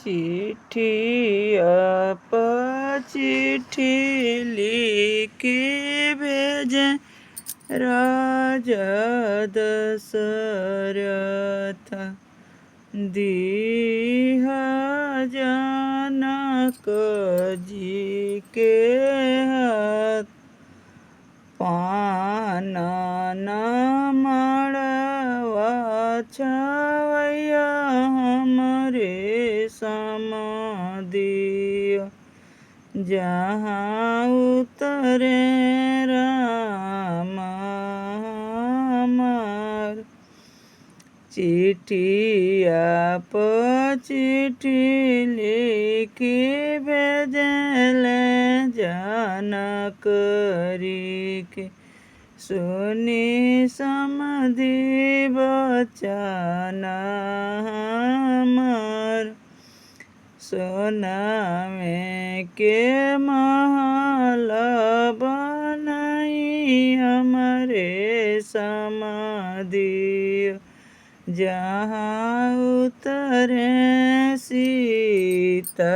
चिट्ठी आप चिट्ठी लिखी भेजे राजा दशरथ दीहा जनक जी के हाथ पानन मड़वा छवैया हमरे समाधिया जहाँ उतरे राम हमार। चिट्ठी आप चिट्ठी लिखी भेजले जनक री के सुनी समधि बचन हमार। सोनामे के महल बनाई हमरे समाधि जहाँ उतरे सीता